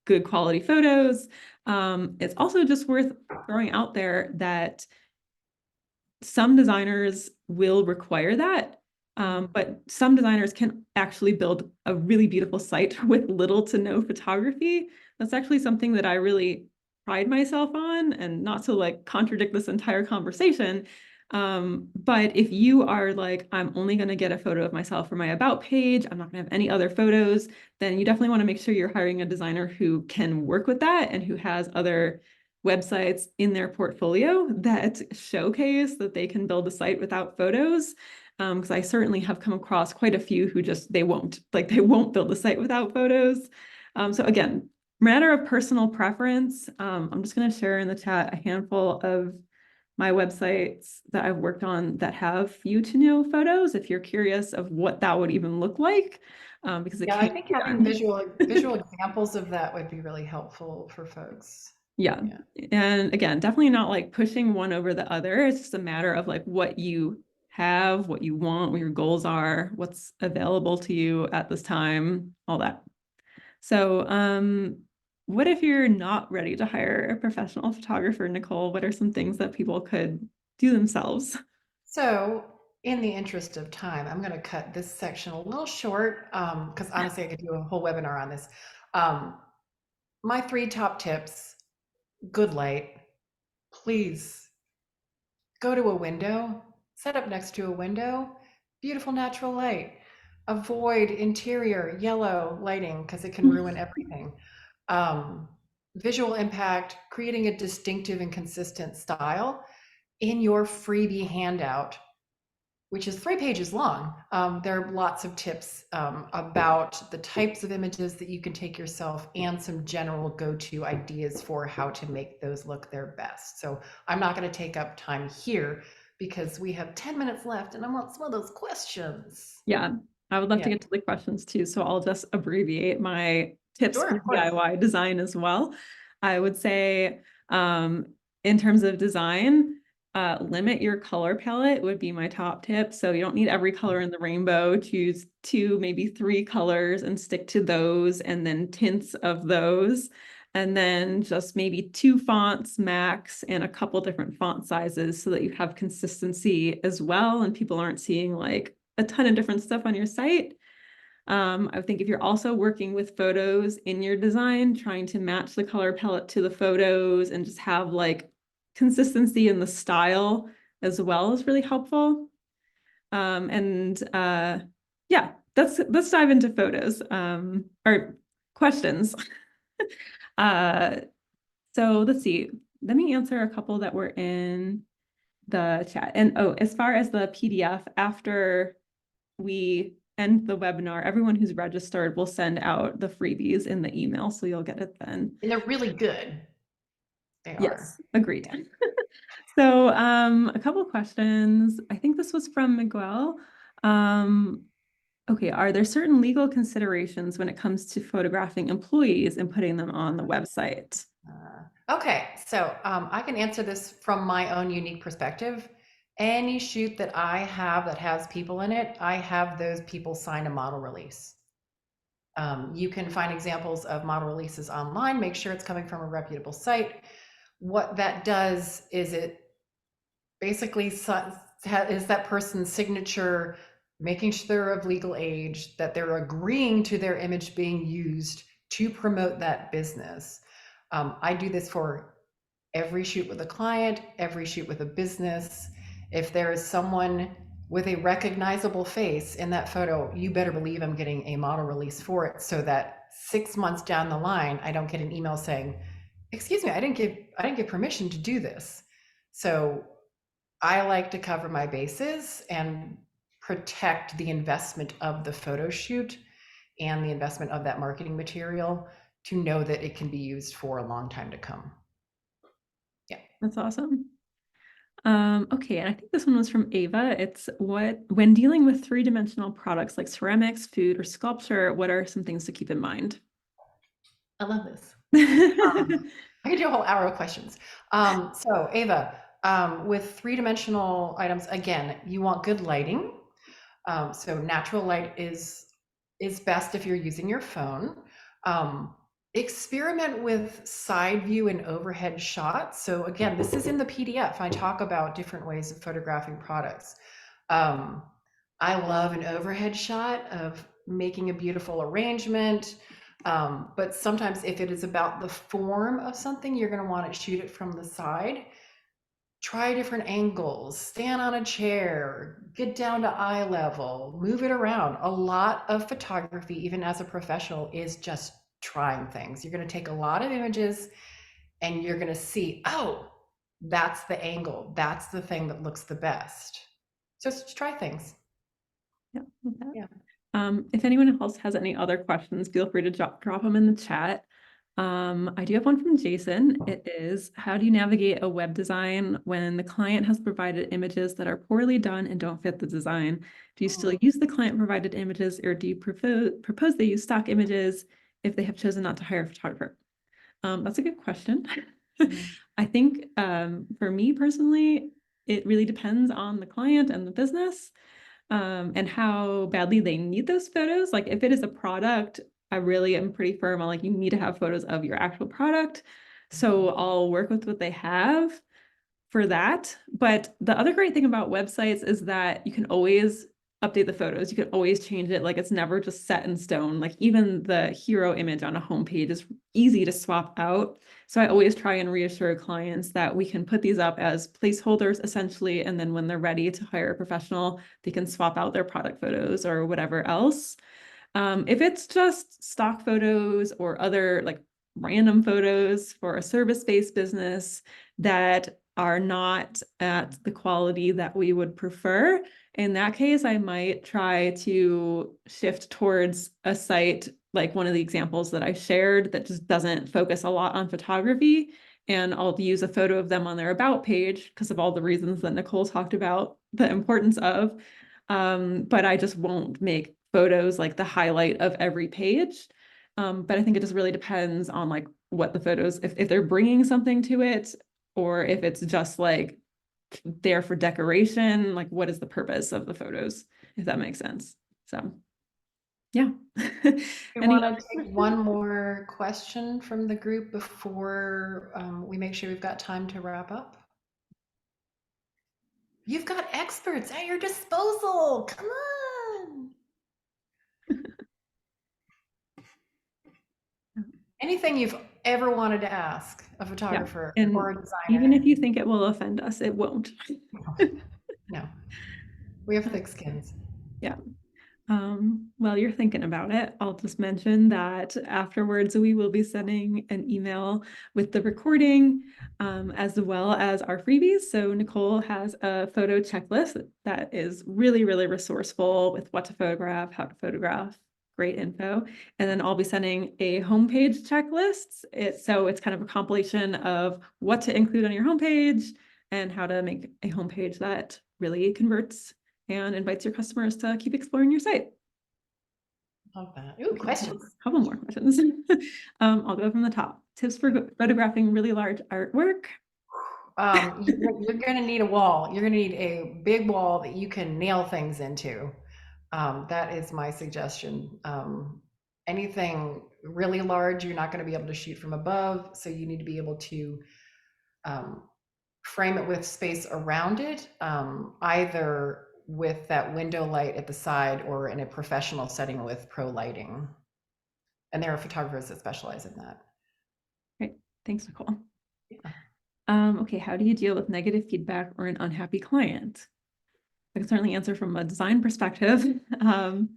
good quality photos. It's also just worth throwing out there that some designers will require that. But some designers can actually build a really beautiful site with little to no photography. That's actually something that I really pride myself on, and not to like contradict this entire conversation. But if you are like, I'm only going to get a photo of myself for my about page, I'm not going to have any other photos, then you definitely want to make sure you're hiring a designer who can work with that and who has other websites in their portfolio that showcase that they can build a site without photos. Because I certainly have come across quite a few who just they won't build a site without photos. So again, matter of personal preference. I'm just going to share in the chat a handful of my websites that I've worked on that have few to no photos, if you're curious of what that would even look like, because it Yeah, I can think be having done. visual examples of that would be really helpful for folks. Yeah. Yeah. And again, definitely not like pushing one over the other. It's just a matter of like what you have, what you want, what your goals are, what's available to you at this time, all that. So, what if you're not ready to hire a professional photographer, Nicole? What are some things that people could do themselves? So, in the interest of time, I'm going to cut this section a little short because honestly, I could do a whole webinar on this. Um, my 3 top tips: good light. Please go to a window, set up next to a window, beautiful natural light. Avoid interior yellow lighting because it can ruin everything. Um, Visual impact, creating a distinctive and consistent style. In your freebie handout, which is 3 pages long, there are lots of tips about the types of images that you can take yourself and some general go-to ideas for how to make those look their best. So I'm not going to take up time here because we have 10 minutes left and I want some of those questions. Yeah, I would love to Yeah, get to the questions too. So I'll just abbreviate my tips sure, for of course. DIY design as well. I would say, in terms of design, limit your color palette would be my top tip. So you don't need every color in the rainbow. Choose 2, maybe 3 colors and stick to those, and then tints of those. And then just maybe 2 fonts max and a couple different font sizes so that you have consistency as well. And people aren't seeing like a ton of different stuff on your site. I think if you're also working with photos in your design, trying to match the color palette to the photos and just have like consistency in the style as well is really helpful. And yeah, let's dive into photos or questions. uh, so let's see. Let me answer a couple that were in the chat. And oh, as far as the PDF, after we end the webinar, everyone who's registered will send out the freebies in the email, so you'll get it then. And they're really good. They are. Yes, agreed. Yeah. So a couple of questions. I think this was from Miguel. Okay, are there certain legal considerations when it comes to photographing employees and putting them on the website? Okay, so I can answer this from my own unique perspective. Any shoot that I have that has people in it, I have those people sign a model release. You can find examples of model releases online, make sure it's coming from a reputable site. What that does is it basically is that person's signature, making sure they're of legal age, that they're agreeing to their image being used to promote that business. I do this for every shoot with a client, every shoot with a business. If there is someone with a recognizable face in that photo, you better believe I'm getting a model release for it so that 6 months down the line, I don't get an email saying, "Excuse me, I didn't give permission to do this." So I like to cover my bases and protect the investment of the photo shoot and the investment of that marketing material to know that it can be used for a long time to come. Yeah. That's awesome. Okay, and I think this one was from Ava. It's when dealing with three-dimensional products like ceramics, food, or sculpture, what are some things to keep in mind? I love this. I could do a whole hour of questions. So Ava, with three-dimensional items, again, you want good lighting. So natural light is best if you're using your phone. Um, Experiment with side view and overhead shots. So again, this is in the PDF. I talk about different ways of photographing products. Um, I love an overhead shot of making a beautiful arrangement. But sometimes if it is about the form of something, you're going to want to shoot it from the side. Try different angles, stand on a chair, get down to eye level, move it around. A lot of photography, even as a professional, is just trying things. You're going to take a lot of images and you're going to see, oh, that's the angle. That's the thing that looks the best. Just try things. Yeah, with that. Yeah. If anyone else has any other questions, feel free to drop them in the chat. I do have one from Jason. It is, how do you navigate a web design when the client has provided images that are poorly done and don't fit the design? Do you still use the client provided images, or do you propose they use stock images if they have chosen not to hire a photographer? That's a good question. Mhm. I think for me personally, it really depends on the client and the business, and how badly they need those photos. Like if it is a product, I really am pretty firm on like, you need to have photos of your actual product. So I'll work with what they have for that. But the other great thing about websites is that you can always update the photos. You can always change it. Like it's never just set in stone. Like even the hero image on a homepage is easy to swap out. So I always try and reassure clients that we can put these up as placeholders essentially. And then when they're ready to hire a professional, they can swap out their product photos or whatever else. If it's just stock photos or other like random photos for a service-based business that are not at the quality that we would prefer, in that case, I might try to shift towards a site like one of the examples that I shared that just doesn't focus a lot on photography. And I'll use a photo of them on their about page because of all the reasons that Nicole talked about the importance of. But I just won't make photos like the highlight of every page. But I think it just really depends on like what the photos, if they're bringing something to it, or if it's just like there for decoration, like what is the purpose of the photos, if that makes sense. So yeah. We Any want other to take one questions? more question from the group before we make sure we've got time to wrap up. You've got experts at your disposal. Come on. Anything you've ever wanted to ask a Yeah. photographer or And a even if designer? you think it will offend us, it won't. No, we have thick skins. Yeah. While you're thinking about it, I'll just mention that afterwards we will be sending an email with the recording, as well as our freebies. So Nicole has a photo checklist that is really, really resourceful with what to photograph, how to photograph, great info. And then I'll be sending a homepage checklist. So it's kind of a compilation of what to include on your homepage and how to make a homepage that really converts and invites your customers to keep exploring your site. Love that. Ooh, Okay, questions. couple more questions. I'll go from the top. Tips for photographing really large artwork. You're going to need a wall. You're going to need a big wall that you can nail things into. That is my suggestion. Anything really large, you're not going to be able to shoot from above. So you need to be able to um, frame it with space around it, either with that window light at the side or in a professional setting with pro lighting. And there are photographers that specialize in that. Great, thanks, Nicole. Yeah. Okay, how do you deal with negative feedback or an unhappy client? I can certainly answer from a design perspective. So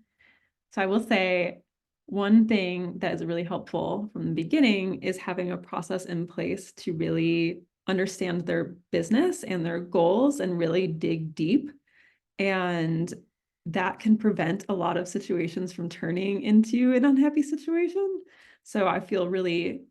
I will say one thing that is really helpful from the beginning is having a process in place to really understand their business and their goals and really dig deep. And that can prevent a lot of situations from turning into an unhappy situation. So I feel really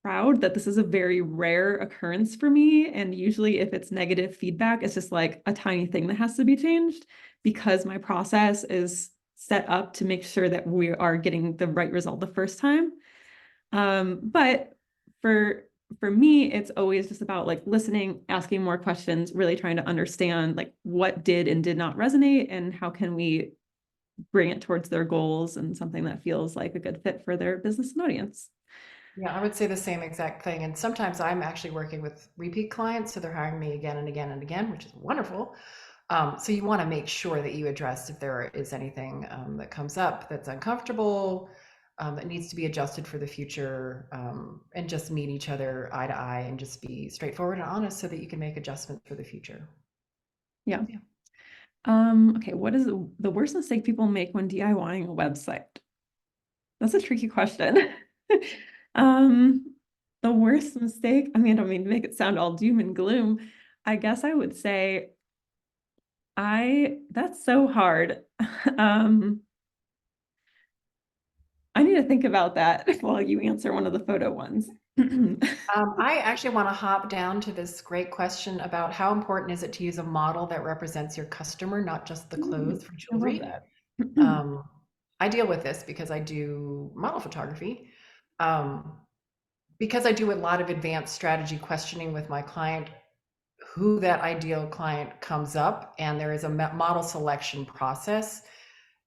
proud that this is a very rare occurrence for me. And usually if it's negative feedback, it's just like a tiny thing that has to be changed because my process is set up to make sure that we are getting the right result the first time. But for me, it's always just about like listening, asking more questions, really trying to understand like what did and did not resonate and how can we bring it towards their goals and something that feels like a good fit for their business and audience. Yeah, I would say the same exact thing. And sometimes I'm actually working with repeat clients, so they're hiring me again and again and again, which is wonderful. So you want to make sure that you address if there is anything that comes up that's uncomfortable, that needs to be adjusted for the future, and just meet each other eye to eye and just be straightforward and honest so that you can make adjustments for the future. Yeah. Yeah. Okay, what is the worst mistake people make when DIYing a website? That's a tricky question. Um, the worst mistake, I mean, I don't mean to make it sound all doom and gloom. I guess I would say that's so hard. Um, I need to think about that while you answer one of the photo ones. I actually want to hop down to this great question about how important is it to use a model that represents your customer, not just the clothes for I love jewelry. that. Um, I deal with this because I do model photography. Um, because I do a lot of advanced strategy questioning with my client, who that ideal client comes up, and there is a model selection process.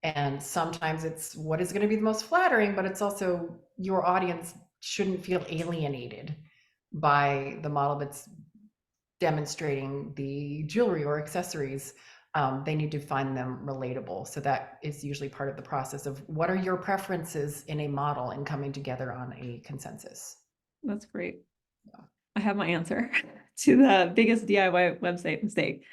And sometimes it's what is going to be the most flattering, but it's also your audience shouldn't feel alienated by the model that's demonstrating the jewelry or accessories. They need to find them relatable. So that is usually part of the process of what are your preferences in a model and coming together on a consensus. That's great. I have my answer to the biggest DIY website mistake.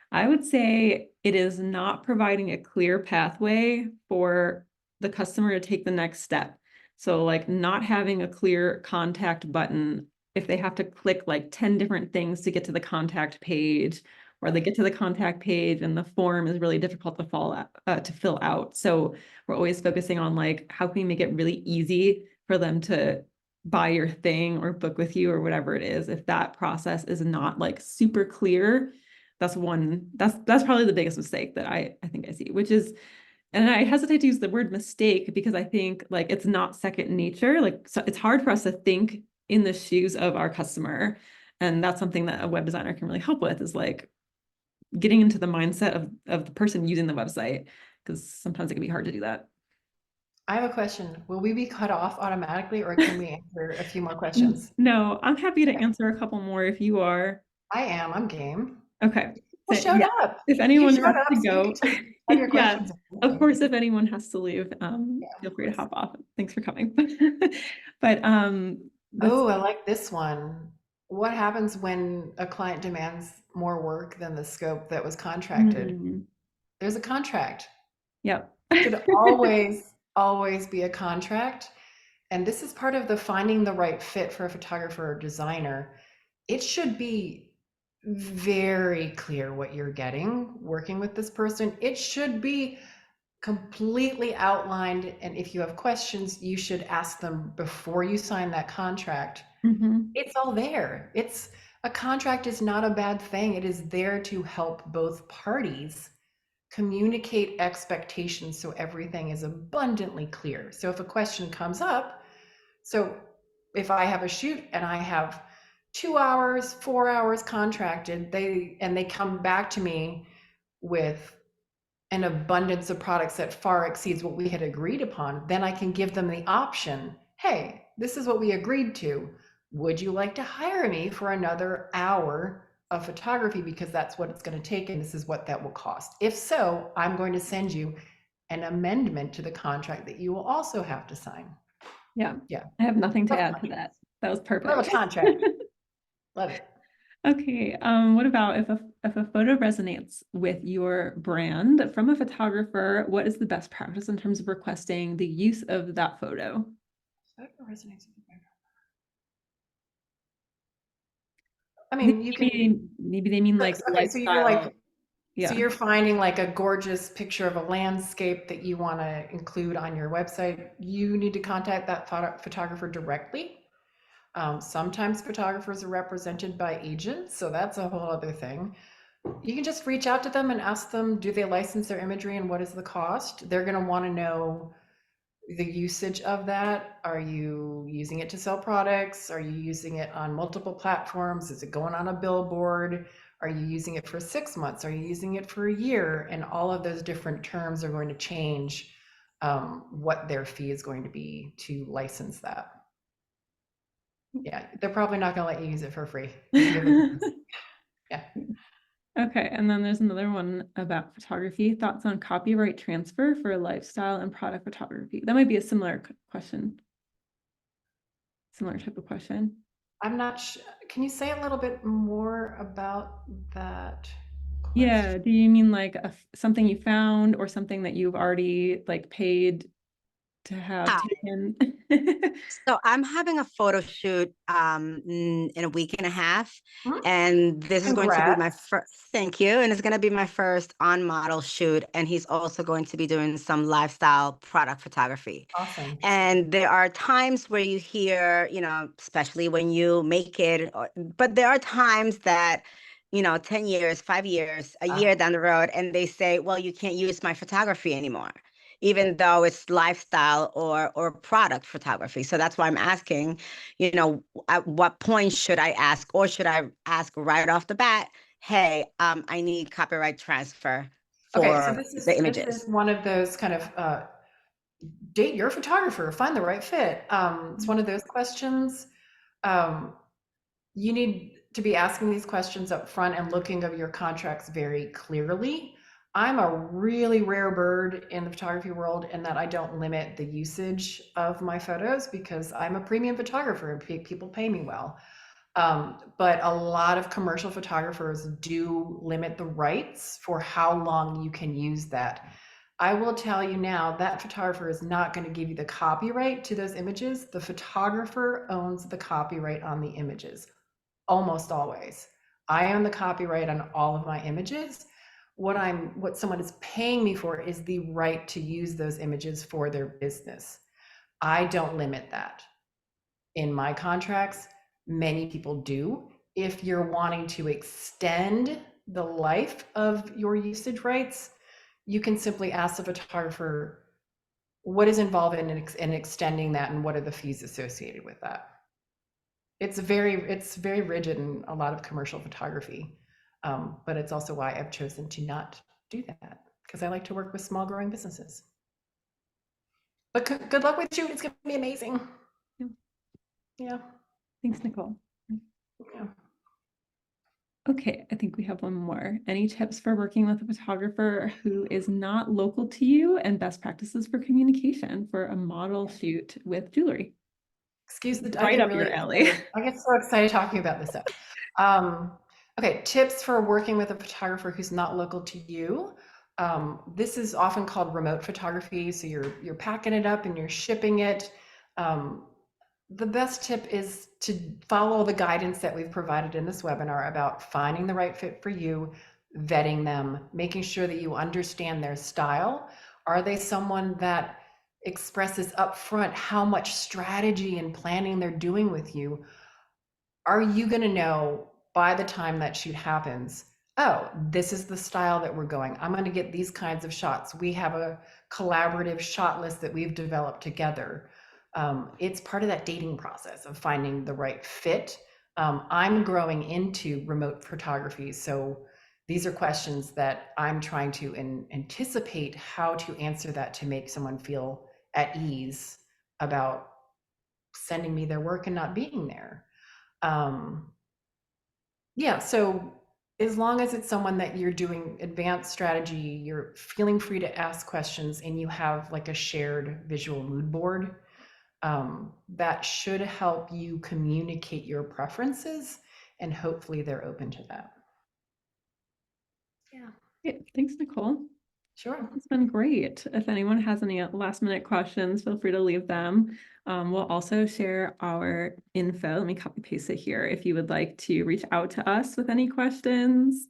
I would say it is not providing a clear pathway for the customer to take the next step. So like not having a clear contact button if they have to click like 10 different things to get to the contact page, or they get to the contact page and the form is really difficult to fill out. So we're always focusing on like how can we make it really easy for them to buy your thing or book with you or whatever it is. If that process is not like super clear, that's probably the biggest mistake that I think I see, which is, and I hesitate to use the word mistake because I think like it's not second nature. Like so it's hard for us to think in the shoes of our customer. And that's something that a web designer can really help with, is like getting into the mindset of the person using the website, because sometimes it can be hard to do that. I have a question. Will we be cut off automatically or can we answer a few more questions? No, I'm happy to Okay. answer a couple more if you are. I am. I'm game. Okay. People So showed yeah, up. if You anyone showed has up, to so you get go, to have your yeah, questions of answered. course, if anyone has to leave, Yeah, feel of free to course. hop off. Thanks for coming. But let's Oh, I like this one. What happens when a client demands more work than the scope that was contracted? mm, There's a contract. yep. Should always be a contract. And this is part of the finding the right fit for a photographer or designer. It should be very clear what you're getting working with this person. It should be completely outlined. And if you have questions, you should ask them before you sign that contract. hmm It's all there. It's a contract is not a bad thing. It is there to help both parties communicate expectations so everything is abundantly clear. So if a question comes up, so if I have a shoot and I have 2 hours, 4 hours contracted, they come back to me with an abundance of products that far exceeds what we had agreed upon, then I can give them the option. Hey, this is what we agreed to. Would you like to hire me for another hour of photography? Because that's what it's going to take, and this is what that will cost. If so, I'm going to send you an amendment to the contract that you will also have to sign. Yeah, Yeah. I have nothing to Love add to that. That was love a perfect. contract. Love it. Okay, what about if a photo resonates with your brand from a photographer, what is the best practice in terms of requesting the use of that photo? That resonates with me. I I think mean, you maybe can. maybe they mean like Okay, so you're like, lifestyle. so Yeah. you're finding like a gorgeous picture of a landscape that you want to include on your website. You need to contact that photographer directly. Sometimes photographers are represented by agents, so that's a whole other thing. You can just reach out to them and ask them, do they license their imagery and what is the cost? They're going to want to know the usage of that. Are you using it to sell products? Are you using it on multiple platforms? Is it going on a billboard? Are you using it for 6 months? Are you using it for a year? And all of those different terms are going to change what their fee is going to be to license that. Yeah, they're probably not going to let you use it for free. You give them, yeah. Okay, and then there's another one about photography. Thoughts on copyright transfer for lifestyle and product photography. That might be a similar question. Similar type of question. I'm not sure. Can you say a little bit more about that question? Yeah, do you mean like something you found or something that you've already like paid to have Hi. taken? So I'm having a photo shoot in a week and a half, Hmm? and this is going to be my Congrats. first. Thank you, and it's going to be my first on model shoot. And he's also going to be doing some lifestyle product photography. Awesome. And there are times where you hear, especially when you make it, but there are times that, 10 years, 5 years, a Ah, year down the road, and they say, well, you can't use my photography anymore, even though it's lifestyle or product photography. So that's why I'm asking, at what point should I ask, or should I ask right off the bat, hey, I need copyright transfer okay, so for this is the this is images? one of those kind of date your photographer, find the right fit. It's one of those questions. Um, you need to be asking these questions up front and looking of your contracts very clearly. I'm a really rare bird in the photography world in that I don't limit the usage of my photos because I'm a premium photographer and people pay me well. But a lot of commercial photographers do limit the rights for how long you can use that. I will tell you now that photographer is not going to give you the copyright to those images. The photographer owns the copyright on the images, almost always. I own the copyright on all of my images. What someone is paying me for is the right to use those images for their business. I don't limit that in my contracts. Many people do. If you're wanting to extend the life of your usage rights, you can simply ask the photographer what is involved in extending that and what are the fees associated with that. It's very rigid in a lot of commercial photography, but it's also why I've chosen to not do that because I like to work with small growing businesses. But good luck with you. It's going to be amazing. Yeah. Yeah. Thanks, Nicole. Yeah. Okay, I think we have one more. Any tips for working with a photographer who is not local to you and best practices for communication for a model shoot with jewelry? Excuse the, I Right get up really your alley. excited. I get so excited talking about this stuff. Um, okay, tips for working with a photographer who's not local to you. This is often called remote photography. So you're packing it up and you're shipping it. Um, the best tip is to follow the guidance that we've provided in this webinar about finding the right fit for you, vetting them, making sure that you understand their style. Are they someone that expresses upfront how much strategy and planning they're doing with you? Are you going to know by the time that shoot happens, oh, this is the style that we're going. I'm going to get these kinds of shots. We have a collaborative shot list that we've developed together. It's part of that dating process of finding the right fit. I'm growing into remote photography, so these are questions that I'm trying to anticipate how to answer that to make someone feel at ease about sending me their work and not being there. Um, yeah, so as long as it's someone that you're doing advanced strategy, you're feeling free to ask questions, and you have like a shared visual mood board, that should help you communicate your preferences, and hopefully they're open to that. Yeah, Great. Thanks, Nicole. sure. It's been great. If anyone has any last minute questions, feel free to leave them. We'll also share our info. Let me copy paste it here. If you would like to reach out to us with any questions,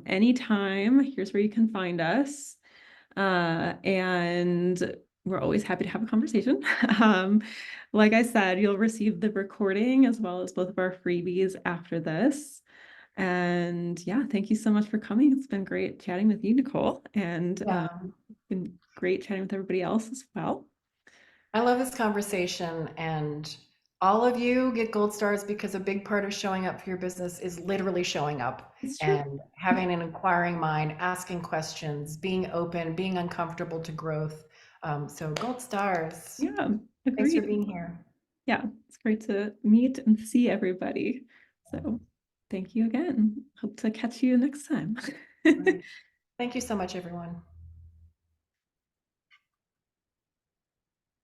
anytime, here's where you can find us. And we're always happy to have a conversation. Like I said, you'll receive the recording as well as both of our freebies after this. And yeah, thank you so much for coming. It's been great chatting with you, Nicole, and Yeah, been great chatting with everybody else as well. I love this conversation, and all of you get gold stars because a big part of showing up for your business is literally showing up It's true. and having an inquiring mind, asking questions, being open, being uncomfortable to growth. So gold stars. Yeah, Thanks for agreed. being here. Yeah, it's great to meet and see everybody. So Thank you again. Hope to catch you next time. Right. Thank you so much, everyone.